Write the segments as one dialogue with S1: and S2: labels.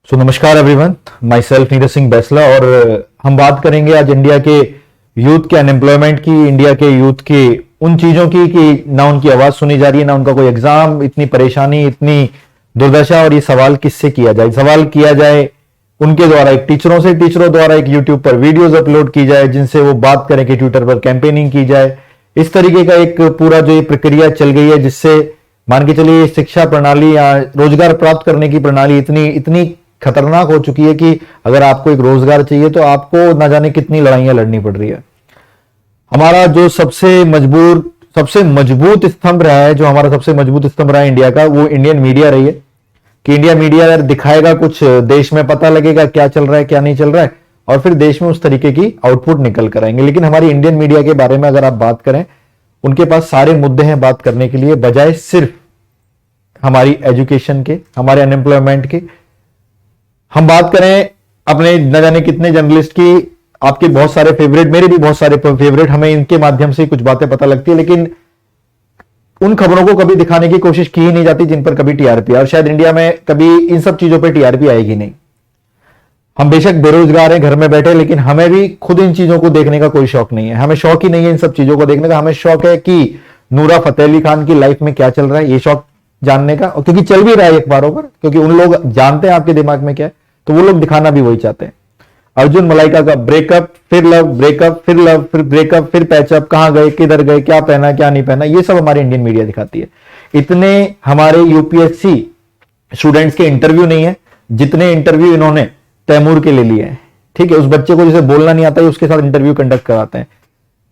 S1: नमस्कार everyone, my self Neeraj Singh Bainsla और हम बात करेंगे आज इंडिया के यूथ के अनएम्प्लॉयमेंट की, इंडिया के यूथ की उन चीजों की कि ना उनकी आवाज सुनी जा रही है, ना उनका कोई एग्जाम, इतनी परेशानी, इतनी दुर्दशा। और ये सवाल किससे किया जाए? सवाल किया जाए उनके द्वारा, एक टीचरों से, टीचरों द्वारा एक यूट्यूब पर वीडियोज अपलोड की जाए जिनसे वो बात करें कि ट्विटर पर कैंपेनिंग की जाए। इस तरीके का एक पूरा जो ये प्रक्रिया चल गई है, जिससे मान के चलिए शिक्षा प्रणाली या रोजगार प्राप्त करने की प्रणाली इतनी खतरनाक हो चुकी है कि अगर आपको एक रोजगार चाहिए तो आपको ना जाने कितनी लड़ाइयां लड़नी पड़ रही है। हमारा जो सबसे मजबूत स्तंभ रहा है, जो हमारा सबसे मजबूत स्तंभ रहा है इंडिया का, वो इंडियन मीडिया रही है कि इंडिया मीडिया अगर दिखाएगा कुछ, देश में पता लगेगा क्या चल रहा है क्या नहीं चल रहा है, और फिर देश में उस तरीके की आउटपुट निकल कर आएंगे। लेकिन हमारी इंडियन मीडिया के बारे में अगर आप बात करें, उनके पास सारे मुद्दे हैं बात करने के लिए, बजाय सिर्फ हमारी एजुकेशन के, हमारे अनएम्प्लॉयमेंट के। हम बात करें अपने न जाने कितने जर्नलिस्ट की, आपके बहुत सारे फेवरेट, मेरे भी बहुत सारे फेवरेट, हमें इनके माध्यम से कुछ बातें पता लगती है, लेकिन उन खबरों को कभी दिखाने की कोशिश की ही नहीं जाती जिन पर कभी टीआरपी है। और शायद इंडिया में कभी इन सब चीजों पर टीआरपी आएगी नहीं। हम बेशक बेरोजगार हैं, घर में बैठे, लेकिन हमें भी खुद इन चीजों को देखने का कोई शौक नहीं है। हमें शौक ही नहीं है इन सब चीजों को देखने का। हमें शौक है कि नूरा फतेह अली खान की लाइफ में क्या चल रहा है, ये शौक जानने का, और क्योंकि चल भी रहा है अखबारों पर, क्योंकि उन लोग जानते हैं आपके दिमाग में क्या है, तो वो लोग दिखाना भी वही चाहते हैं। अर्जुन मलाइका का ब्रेकअप, फिर लव, ब्रेकअप, फिर लव, फिर ब्रेकअप, फिर पैचअप, कहां गए, किधर गए, क्या पहना, क्या नहीं पहना, ये सब हमारी इंडियन मीडिया दिखाती है। इतने हमारे यूपीएससी स्टूडेंट्स के इंटरव्यू नहीं है जितने इंटरव्यू इन्होंने तैमूर के ले लिए हैं। ठीक है, उस बच्चे को जिसे बोलना नहीं आता है उसके साथ इंटरव्यू कंडक्ट कराते हैं।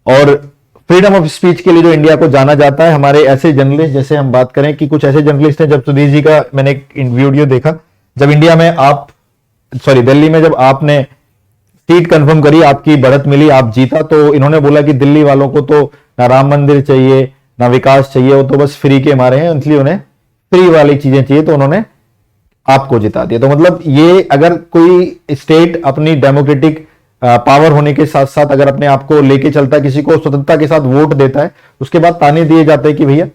S1: और फ्रीडम ऑफ स्पीच के लिए जो इंडिया को जाना जाता है, हमारे ऐसे जर्नलिस्ट, जैसे हम बात करें कि कुछ ऐसे जर्नलिस्ट हैं, जब सुधीर जी का मैंने एक वीडियो देखा, जब इंडिया में दिल्ली में जब आपने सीट कंफर्म करी, आपकी बढ़त मिली, आप जीता, तो इन्होंने बोला कि दिल्ली वालों को तो ना राम मंदिर चाहिए ना विकास चाहिए, वो तो बस फ्री के मारे हैं, इसलिए उन्हें फ्री वाली चीजें चाहिए, तो उन्होंने आपको जिता दिया। तो मतलब ये, अगर कोई स्टेट अपनी डेमोक्रेटिक पावर होने के साथ साथ अगर अपने आप को लेके चलता है, किसी को स्वतंत्रता के साथ वोट देता है, उसके बाद ताने दिए जाते हैं कि भैया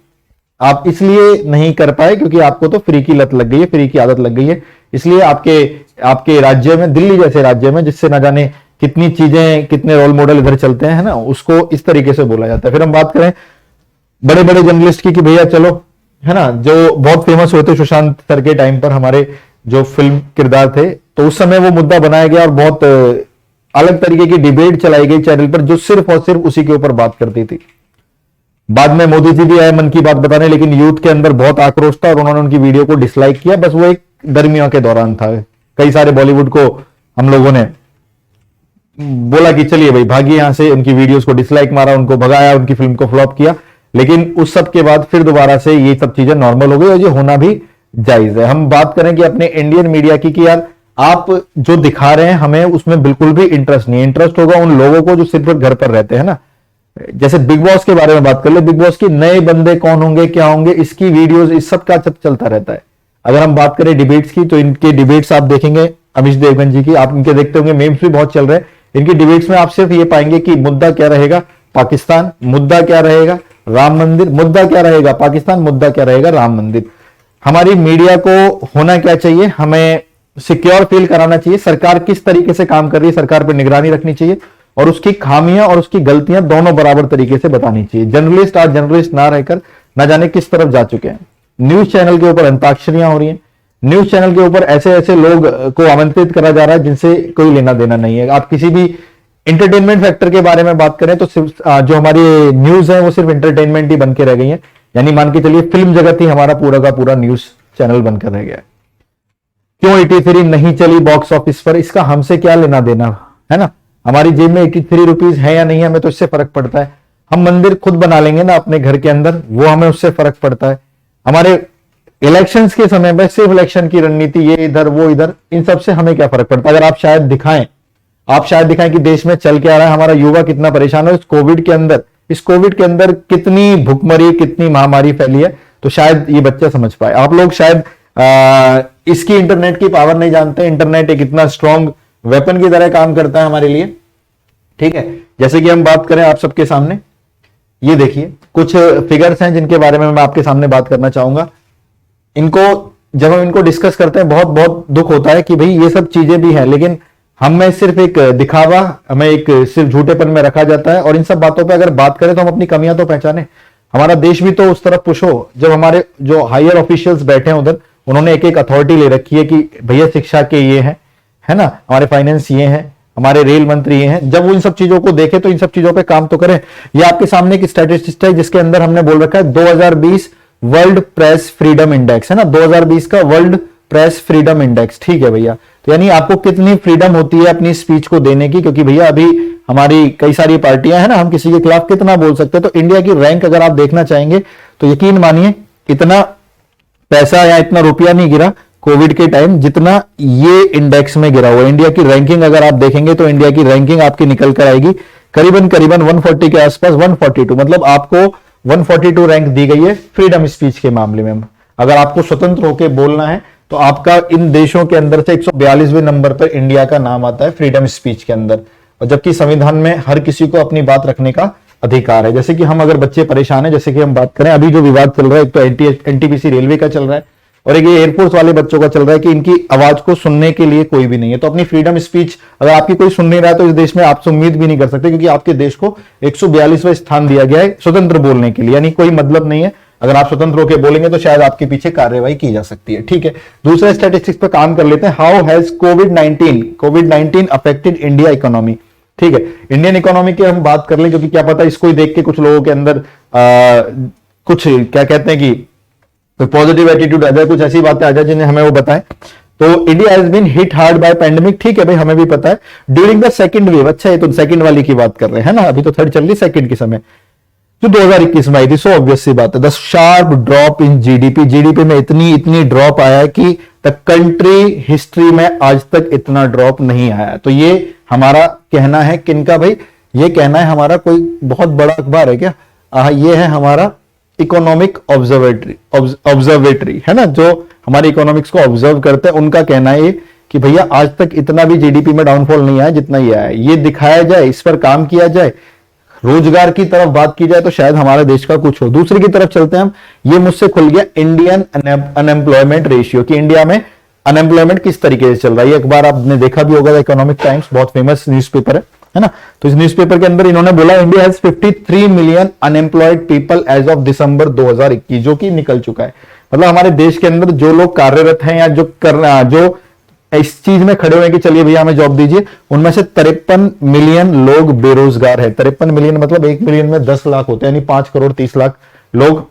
S1: आप इसलिए नहीं कर पाए क्योंकि आपको तो फ्री की लत लग गई है, फ्री की आदत लग गई है, इसलिए आपके राज्य में, दिल्ली जैसे राज्य में, जिससे ना जाने कितनी चीजें, कितने रोल मॉडल इधर चलते हैं, है ना, उसको इस तरीके से बोला जाता है। फिर हम बात करें बड़े बड़े जर्नलिस्ट की कि भैया चलो, है ना, जो बहुत फेमस हुए थे सुशांत सर के टाइम पर, हमारे जो फिल्म किरदार थे, तो उस समय वो मुद्दा बनाया गया और बहुत अलग तरीके की डिबेट चलाई गई चैनल पर, जो सिर्फ और सिर्फ उसी के ऊपर बात करती थी। बाद में मोदी जी भी आए मन की बात बताने, लेकिन यूथ के अंदर बहुत आक्रोश था और उन्होंने उनकी वीडियो को डिसलाइक किया। बस वो एक गर्मियों के दौरान था। कई सारे बॉलीवुड को हम लोगों ने बोला कि चलिए भाई भागिए यहां से, उनकी वीडियोस को डिसलाइक मारा, उनको भगाया, उनकी फिल्म को फ्लॉप किया। लेकिन उस सब के बाद फिर दोबारा से ये सब चीजें नॉर्मल हो गई और ये होना भी जायज है। हम बात करें कि अपने इंडियन मीडिया की कि यार आप जो दिखा रहे हैं हमें उसमें बिल्कुल भी इंटरेस्ट नहीं है। इंटरेस्ट होगा उन लोगों को जो सिर्फ घर पर रहते हैं ना। जैसे बिग बॉस के बारे में बात कर ले, बिग बॉस की नए बंदे कौन होंगे, क्या होंगे, इसकी वीडियोस, इस सब का चलता रहता है। अगर हम बात करें डिबेट्स की, तो इनके डिबेट्स आप देखेंगे अमिश देवगन जी की, आप इनके देखते होंगे, मेम्स भी बहुत चल रहे हैं इनकी डिबेट्स में। आप सिर्फ ये पाएंगे कि मुद्दा क्या रहेगा, पाकिस्तान, मुद्दा क्या रहेगा, राम मंदिर, मुद्दा क्या रहेगा, पाकिस्तान, मुद्दा क्या रहेगा, राम मंदिर। हमारी मीडिया को होना क्या चाहिए, हमें सिक्योर फील कराना चाहिए। सरकार किस तरीके से काम कर रही है, सरकार पर निगरानी रखनी चाहिए और उसकी खामियां और उसकी गलतियां दोनों बराबर तरीके से बतानी चाहिए। जर्नलिस्ट आज जर्नलिस्ट ना रहकर ना जाने किस तरफ जा चुके हैं। न्यूज चैनल के ऊपर अंताक्षरियां हो रही हैं, न्यूज चैनल के ऊपर ऐसे ऐसे लोग को आमंत्रित करा जा रहा है जिनसे कोई लेना देना नहीं है। आप किसी भी एंटरटेनमेंट फैक्टर के बारे में बात करें तो सिर्फ जो हमारी न्यूज है वो सिर्फ एंटरटेनमेंट ही बनकर रह गई है। यानी मान के चलिए फिल्म जगत ही हमारा पूरा का पूरा न्यूज चैनल बनकर रह गया है। क्यों 83 नहीं चली बॉक्स ऑफिस पर, इसका हमसे क्या लेना देना, है ना। हमारी जेब में 83 रुपीज है या नहीं है, हमें तो इससे फर्क पड़ता है। हम मंदिर खुद बना लेंगे ना अपने घर के अंदर, वो हमें उससे फर्क पड़ता है। हमारे इलेक्शंस के समय में सिर्फ इलेक्शन की रणनीति, ये इधर वो इधर, इन सब से हमें क्या फर्क पड़ता है। अगर आप शायद दिखाएं कि देश में चल क्या रहा है, हमारा युवा कितना परेशान है इस कोविड के अंदर कितनी भुखमरी, कितनी महामारी फैली है, तो शायद ये बच्चा समझ पाए। आप लोग शायद इसकी इंटरनेट की पावर नहीं जानते। इंटरनेट एक इतना स्ट्रॉन्ग वेपन की तरह काम करता है हमारे लिए। ठीक है, जैसे कि हम बात करें आप सबके सामने, ये देखिए कुछ फिगर्स हैं जिनके बारे में मैं आपके सामने बात करना चाहूंगा। इनको जब हम इनको डिस्कस करते हैं बहुत बहुत दुख होता है कि भाई ये सब चीजें भी हैं, लेकिन हमें सिर्फ एक दिखावा, हमें एक सिर्फ झूठेपन में रखा जाता है। और इन सब बातों पे अगर बात करें तो हम अपनी कमियां तो पहचाने, हमारा देश भी तो उस तरफ पुश हो। जब हमारे जो हायर ऑफिशियल्स बैठे हैं उधर, उन्होंने एक एक अथॉरिटी ले रखी है कि भैया शिक्षा के ये हैं, है ना, हमारे फाइनेंस ये हैं, हमारे रेल मंत्री ये हैं, जब वो इन सब चीजों को देखे तो इन सब चीजों पे काम तो करें। ये आपके सामने एक स्टैटिस्टिक्स है जिसके अंदर हमने बोल रखा है 2020 वर्ल्ड प्रेस फ्रीडम इंडेक्स, है ना, 2020 का वर्ल्ड प्रेस फ्रीडम इंडेक्स। ठीक है भैया, तो यानी आपको कितनी फ्रीडम होती है अपनी स्पीच को देने की, क्योंकि भैया अभी हमारी कई सारी पार्टियां हैं ना, हम किसी के खिलाफ कितना बोल सकते हैं। तो इंडिया की रैंक अगर आप देखना चाहेंगे तो यकीन मानिए इतना पैसा या इतना रुपया नहीं गिरा कोविड के टाइम जितना ये इंडेक्स में गिरा हुआ। इंडिया की रैंकिंग अगर आप देखेंगे तो इंडिया की रैंकिंग आपकी निकल कर आएगी करीबन करीबन 140 के आसपास, 142, मतलब आपको 142 रैंक दी गई है फ्रीडम स्पीच के मामले में। अगर आपको स्वतंत्र होकर बोलना है तो आपका इन देशों के अंदर से 142वें नंबर पर इंडिया का नाम आता है फ्रीडम स्पीच के अंदर। और जबकि संविधान में हर किसी को अपनी बात रखने का अधिकार है। जैसे कि हम अगर बच्चे परेशान है, जैसे कि हम बात करें अभी जो विवाद चल रहा है, एक तो एनटीपीसी रेलवे का चल रहा है और एक ये एयरफोर्स वाले बच्चों का चल रहा है कि इनकी आवाज को सुनने के लिए कोई भी नहीं है। तो अपनी फ्रीडम स्पीच अगर आपकी कोई सुन नहीं रहा है तो इस देश में आपसे उम्मीद भी नहीं कर सकते, क्योंकि आपके देश को 142वां स्थान दिया गया है स्वतंत्र बोलने के लिए। यानी कोई मतलब नहीं है, अगर आप स्वतंत्र होकर बोलेंगे तो शायद आपके पीछे कार्रवाई की जा सकती है। ठीक है, दूसरे स्टैटिस्टिक्स पर काम कर लेते हैं। How has covid affected India economy. ठीक है, इंडियन इकोनॉमी की हम बात कर लें, क्योंकि क्या पता इसको ही देख के कुछ लोगों के अंदर कुछ क्या कहते हैं कि तो पॉजिटिव एटीट्यूड आ जाए, कुछ ऐसी बातें आ जाए जिन्हें हमें वो बताएं। तो India has been hit hard by pandemic. ठीक है भाई, हमें भी पता है ड्यूरिंग द सेकंड वेव। अच्छा, ये तो सेकंड वाली की बात कर रहे हैं ना, अभी तो थर्ड चल रही, सेकंड के समय जो 2021 में आई थी। सो ऑब्वियस सी बात है, the sharp drop in GDP में इतनी ड्रॉप आया कि द कंट्री हिस्ट्री में आज तक इतना ड्रॉप नहीं आया। तो ये हमारा कहना है किनका भाई, ये कहना है हमारा कोई बहुत बड़ा अखबार है क्या? ये है हमारा इकोनॉमिक ऑब्जर्वेटरी है ना, जो हमारी इकोनॉमिक्स को ऑब्जर्व करते हैं। उनका कहना है कि भैया आज तक इतना भी जीडीपी में डाउनफॉल नहीं आया जितना ये आया। ये दिखाया जाए, इस पर काम किया जाए, रोजगार की तरफ बात की जाए तो शायद हमारे देश का कुछ हो। दूसरी की तरफ चलते हैं हम। ये मुझसे खुल गया इंडियन अनएम्प्लॉयमेंट रेशियो कि इंडिया में अनएम्प्लॉयमेंट किस तरीके से चल रहा है। ये अखबार आपने देखा भी होगा, इकोनॉमिक टाइम्स बहुत फेमस न्यूज़पेपर है ना। तो इस न्यूज़पेपर के अंदर इन्होंने बोला India has 53 million unemployed people as of December 2021, जो कि निकल चुका है। मतलब हमारे देश के अंदर जो लोग कार्यरत हैं या जो इस चीज में खड़े हुए कि चलिए भैया हमें जॉब दीजिए, उनमें से 53 मिलियन लोग बेरोजगार है। 53 मिलियन मतलब 1 मिलियन में 10 लाख होते हैं, यानी 5 करोड़ 30 लाख लोग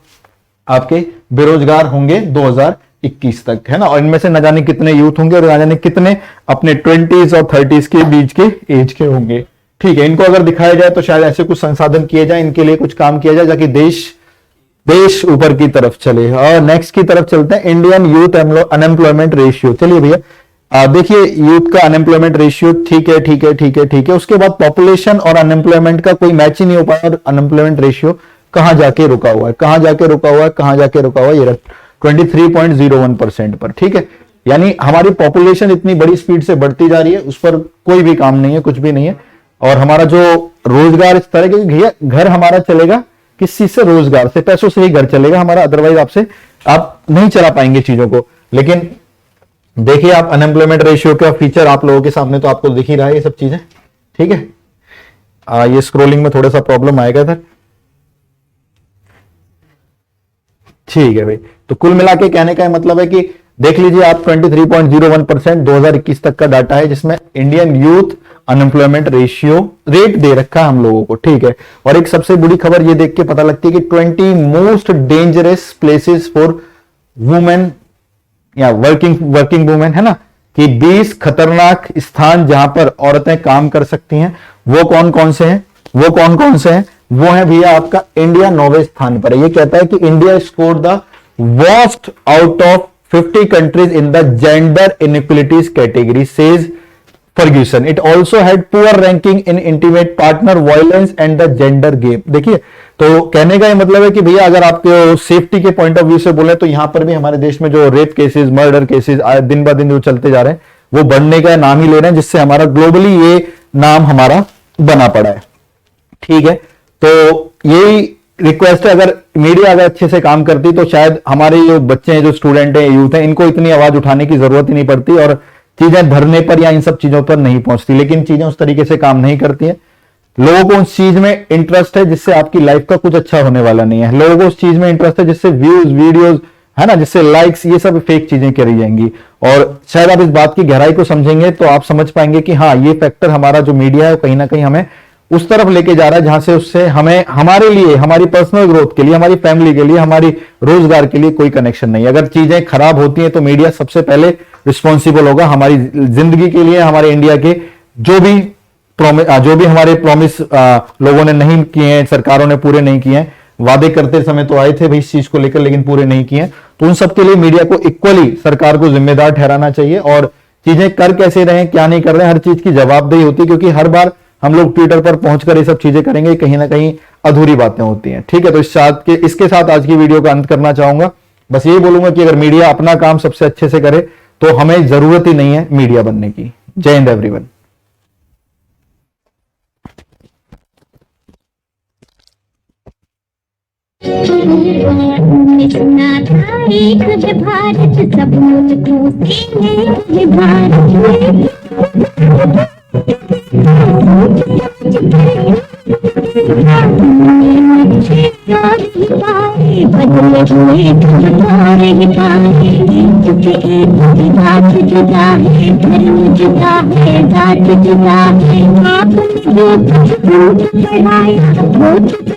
S1: आपके बेरोजगार होंगे 2021 तक, है ना। और इनमें से न जाने कितने यूथ होंगे और न जाने कितने अपने 20s और 30s के बीच के एज के होंगे। ठीक है, इनको अगर दिखाया जाए तो शायद ऐसे कुछ संसाधन किए जाए, इनके लिए कुछ काम किया जाए ताकि देश ऊपर की तरफ चले। और नेक्स्ट की तरफ चलते हैं, इंडियन यूथ अनएम्प्लॉयमेंट रेशियो। चलिए भैया देखिए, यूथ का अनएम्प्लॉयमेंट रेशियो ठीक है। उसके बाद पॉपुलेशन और अनएम्प्लॉयमेंट का कोई मैच ही नहीं हो पाया। अनएम्प्लॉयमेंट रेशियो कहां जाके रुका हुआ है, ये 23.01% पर। ठीक है, यानी हमारी पॉपुलेशन इतनी बड़ी स्पीड से बढ़ती जा रही है, उस पर कोई भी काम नहीं है, कुछ भी नहीं है। और हमारा जो रोजगार इस तरह के, भैया घर हमारा चलेगा किस चीज से? रोजगार से, पैसों से ही घर चलेगा हमारा, अदरवाइज आप नहीं चला पाएंगे चीजों को। लेकिन देखिए आप अनएम्प्लॉयमेंट रेशियो का फीचर आप लोगों के सामने तो आपको दिख ही रहा है ये सब चीजें। ठीक है, ये स्क्रोलिंग में थोड़ा सा प्रॉब्लम आएगा सर। ठीक है भाई, तो कुल मिला के कहने का मतलब है कि देख लीजिए आप 23.01% 2021 तक का डाटा है, जिसमें Indian youth unemployment ratio rate दे रखा है हम लोगों को। ठीक है, और एक सबसे बुरी खबर ये देख के पता लगती है कि 20 most dangerous places for women या वर्किंग वुमेन, है ना, कि 20 खतरनाक स्थान जहां पर औरतें काम कर सकती हैं। वो कौन कौन से हैं? वो है भैया आपका इंडिया 9वें स्थान पर है। ये कहता है कि India score the worst out of 50 countries in the gender inequalities category, says Ferguson. It also had poor ranking in intimate partner violence and the gender gap. देखिए, तो कहने का ये मतलब है कि भैया अगर आपके सेफ्टी के पॉइंट ऑफ व्यू से बोले तो यहां पर भी हमारे देश में जो रेप केसेस, मर्डर केसेस दिन ब दिन जो चलते जा रहे हैं वो बढ़ने का नाम ही ले रहे हैं, जिससे हमारा ग्लोबली ये नाम हमारा बना पड़ा है। ठीक है, तो यही रिक्वेस्ट है, अगर मीडिया अगर अच्छे से काम करती तो शायद हमारे जो बच्चे हैं, जो स्टूडेंट हैं, यूथ हैं, इनको इतनी आवाज उठाने की जरूरत ही नहीं पड़ती और चीजें धरने पर या इन सब चीजों पर नहीं पहुंचती। लेकिन चीजें उस तरीके से काम नहीं करती हैं। लोगों को उस चीज में इंटरेस्ट है जिससे आपकी लाइफ का कुछ अच्छा होने वाला नहीं है। लोगों को उस चीज में इंटरेस्ट है जिससे व्यूज, वीडियोज, है ना, जिससे लाइक्स, ये सब फेक चीजें करी जाएंगी। और शायद आप इस बात की गहराई को समझेंगे तो आप समझ पाएंगे कि हाँ, ये फैक्टर हमारा जो मीडिया है कहीं ना कहीं हमें उस तरफ लेके जा रहा है जहां से उससे हमें, हमारे लिए, हमारी पर्सनल ग्रोथ के लिए, हमारी फैमिली के लिए, हमारी रोजगार के लिए कोई कनेक्शन नहीं है। अगर चीजें खराब होती हैं तो मीडिया सबसे पहले रिस्पॉन्सिबल होगा हमारी जिंदगी के लिए, हमारे इंडिया के जो भी हमारे प्रॉमिस लोगों ने नहीं किए हैं, सरकारों ने पूरे नहीं किए हैं। वादे करते समय तो आए थे भाई इस चीज को लेकर, लेकिन पूरे नहीं किए। तो उन सबके लिए मीडिया को इक्वली सरकार को जिम्मेदार ठहराना चाहिए। और चीजें कर कैसे रहे, क्या नहीं कर रहे हैं, हर चीज की जवाबदेही होती है, क्योंकि हर बार हम लोग ट्विटर पर पहुंचकर ये सब चीजें करेंगे, कहीं ना कहीं अधूरी बातें होती हैं। ठीक है, तो इसके साथ आज की वीडियो का अंत करना चाहूंगा। बस यही बोलूंगा कि अगर मीडिया अपना काम सबसे अच्छे से करे तो हमें जरूरत ही नहीं है मीडिया बनने की। जय हिंद एवरीवन।
S2: सुना था एक है भारत, सब मुल्कों से है भारत। बदले हुए तुम्हारे पाए, क्योंकि एक बात जुदा है, धर्म जुदा है, जात जुदा है। आपने जो कुछ पढ़ाया वो तो